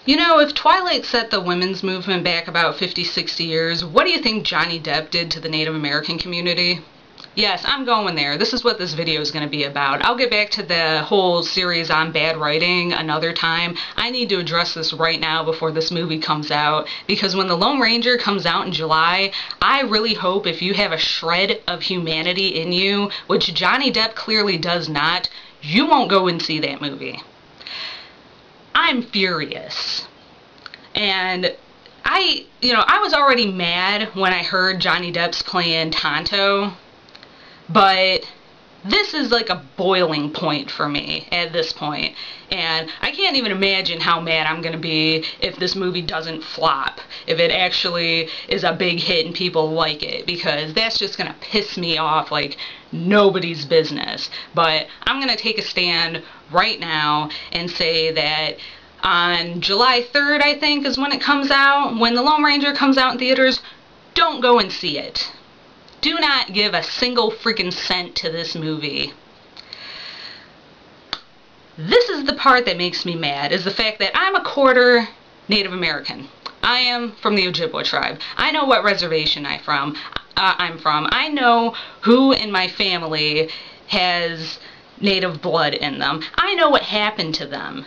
You know, if Twilight set the women's movement back about 50, 60 years, what do you think Johnny Depp did to the Native American community? Yes, I'm going there. This is what this video is going to be about. I'll get back to the whole series on bad writing another time. I need to address this right now before this movie comes out, because when The Lone Ranger comes out in July, I really hope if you have a shred of humanity in you, which Johnny Depp clearly does not, you won't go and see that movie. I'm furious. And I was already mad when I heard Johnny Depp's playing Tonto, but this is like a boiling point for me at this point. And I can't even imagine how mad I'm going to be if this movie doesn't flop, if it actually is a big hit and people like it, because that's just going to piss me off like nobody's business. But I'm going to take a stand right now and say that on July 3rd, I think, is when it comes out, when The Lone Ranger comes out in theaters, don't go and see it. Do not give a single freaking cent to this movie. This is the part that makes me mad, is the fact that I'm a quarter Native American. I am from the Ojibwa tribe. I know what reservation I'm from. I know who in my family has Native blood in them. I know what happened to them.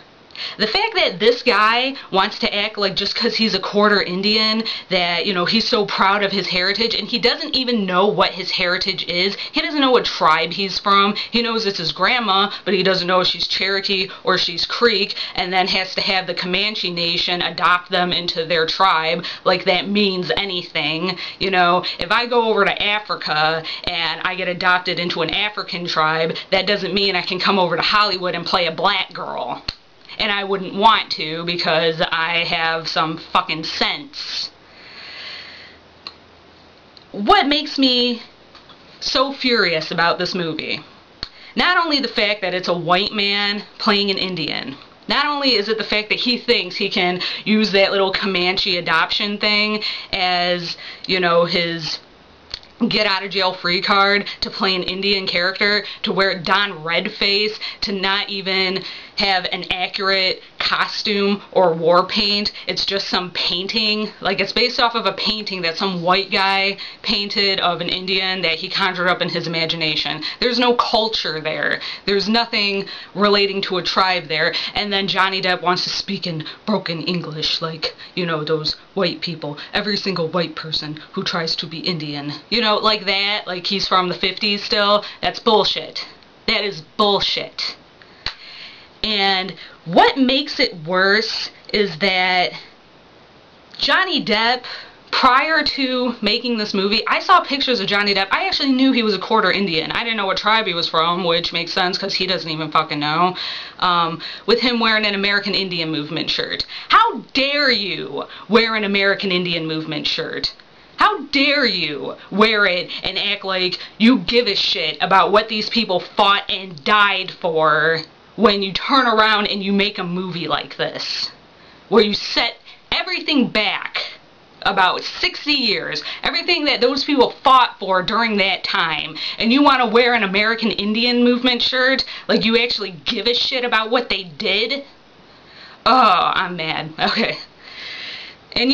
The fact that this guy wants to act like just because he's a quarter Indian that, he's so proud of his heritage, and he doesn't even know what his heritage is. He doesn't know what tribe he's from. He knows it's his grandma, but he doesn't know if she's Cherokee or she's Creek, and then has to have the Comanche Nation adopt them into their tribe like that means anything. If I go over to Africa and I get adopted into an African tribe, that doesn't mean I can come over to Hollywood and play a black girl. And I wouldn't want to, because I have some fucking sense. What makes me so furious about this movie? Not only the fact that it's a white man playing an Indian. Not only is it the fact that he thinks he can use that little Comanche adoption thing as, his get out of jail free card to play an Indian character, to wear Don Redface, to not even have an accurate costume or war paint. It's just some painting. Like, it's based off of a painting that some white guy painted of an Indian that he conjured up in his imagination. There's no culture there. There's nothing relating to a tribe there. And then Johnny Depp wants to speak in broken English like, those white people. Every single white person who tries to be Indian. Like that. Like he's from the 50s still. That's bullshit. That is bullshit. And what makes it worse is that Johnny Depp, prior to making this movie, I saw pictures of Johnny Depp. I actually knew he was a quarter Indian. I didn't know what tribe he was from, which makes sense because he doesn't even fucking know. With him wearing an American Indian Movement shirt. How dare you wear an American Indian Movement shirt? How dare you wear it and act like you give a shit about what these people fought and died for, when you turn around and you make a movie like this, where you set everything back about 60 years, everything that those people fought for during that time, and you want to wear an American Indian Movement shirt like you actually give a shit about what they did? Oh, I'm mad. Okay. And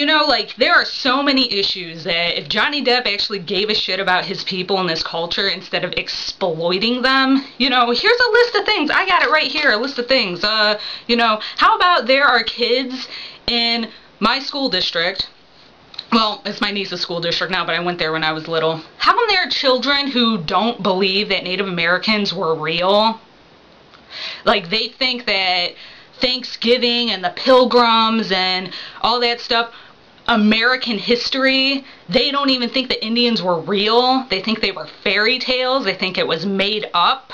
there are so many issues that if Johnny Depp actually gave a shit about his people and this culture instead of exploiting them, here's a list of things. I got it right here, a list of things. How about there are kids in my school district, well, it's my niece's school district now, but I went there when I was little. How come there are children who don't believe that Native Americans were real? Like, they think that Thanksgiving and the Pilgrims and all that stuff, American history, they don't even think the Indians were real. They think they were fairy tales. They think it was made up.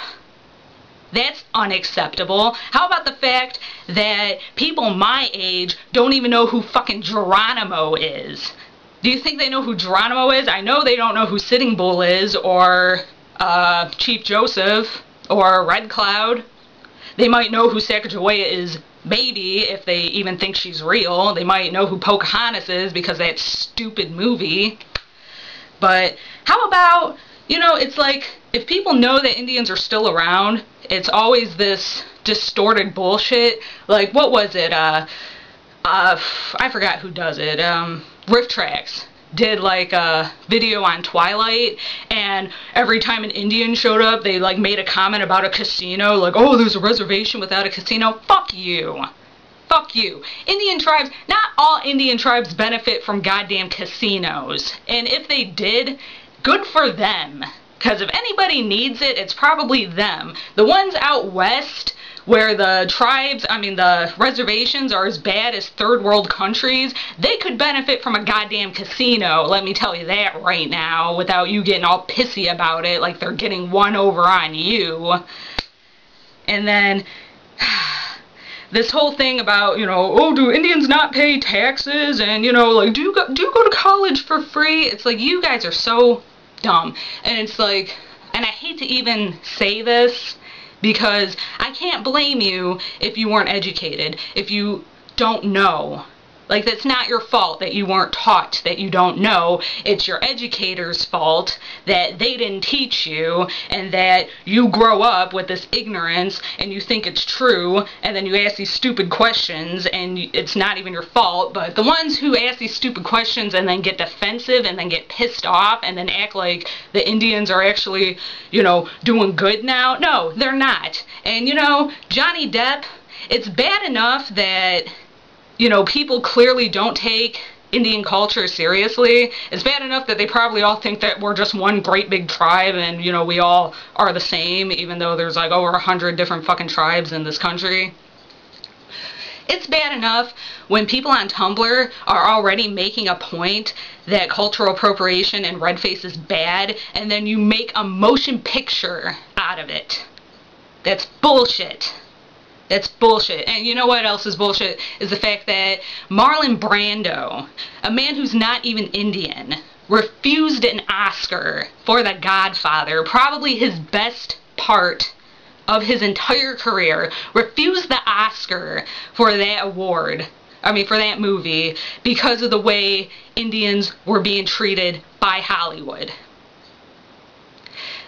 That's unacceptable. How about the fact that people my age don't even know who fucking Geronimo is? Do you think they know who Geronimo is? I know they don't know who Sitting Bull is, or Chief Joseph, or Red Cloud. They might know who Sacagawea is, maybe, if they even think she's real. They might know who Pocahontas is because of that stupid movie. But how about, it's like, if people know that Indians are still around, it's always this distorted bullshit. Like, what was it? I forgot who does it, RiffTrax did like a video on Twilight, and every time an Indian showed up, they like made a comment about a casino, like, oh, there's a reservation without a casino. Fuck you. Fuck you. Indian tribes, not all Indian tribes benefit from goddamn casinos. And if they did, good for them. Because if anybody needs it, it's probably them. The ones out west, where the tribes, the reservations are as bad as third world countries, they could benefit from a goddamn casino, let me tell you that right now, without you getting all pissy about it, like they're getting one over on you. And then, this whole thing about, oh, do Indians not pay taxes, and, like, do you go to college for free? It's like, you guys are so dumb. And it's like, and I hate to even say this, because I can't blame you if you weren't educated, if you don't know. Like, that's not your fault that you weren't taught, that you don't know. It's your educator's fault that they didn't teach you, and that you grow up with this ignorance and you think it's true, and then you ask these stupid questions and it's not even your fault. But the ones who ask these stupid questions and then get defensive and then get pissed off and then act like the Indians are actually, doing good now, no, they're not. And Johnny Depp, it's bad enough that people clearly don't take Indian culture seriously. It's bad enough that they probably all think that we're just one great big tribe and, we all are the same, even though there's like over 100 different fucking tribes in this country. It's bad enough when people on Tumblr are already making a point that cultural appropriation and redface is bad, and then you make a motion picture out of it. That's bullshit. That's bullshit. And you know what else is bullshit? Is the fact that Marlon Brando, a man who's not even Indian, refused an Oscar for The Godfather, probably his best part of his entire career, refused the Oscar for that award, for that movie, because of the way Indians were being treated by Hollywood.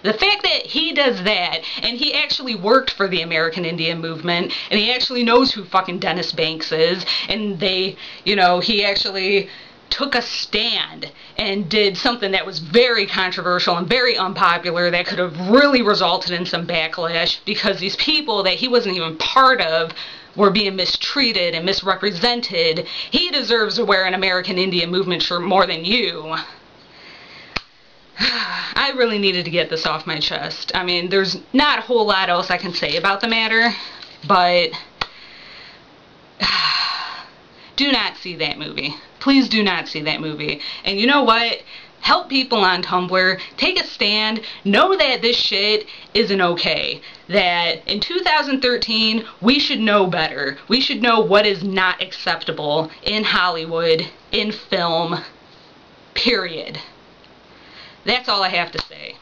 The fact that he does that, and he actually worked for the American Indian movement, and he actually knows who fucking Dennis Banks is, and he actually took a stand and did something that was very controversial and very unpopular that could have really resulted in some backlash, because these people that he wasn't even part of were being mistreated and misrepresented. He deserves to wear an American Indian movement shirt more than you. I really needed to get this off my chest. There's not a whole lot else I can say about the matter, but do not see that movie. Please do not see that movie. And you know what? Help people on Tumblr. Take a stand. Know that this shit isn't okay. That in 2013, we should know better. We should know what is not acceptable in Hollywood, in film, period. That's all I have to say.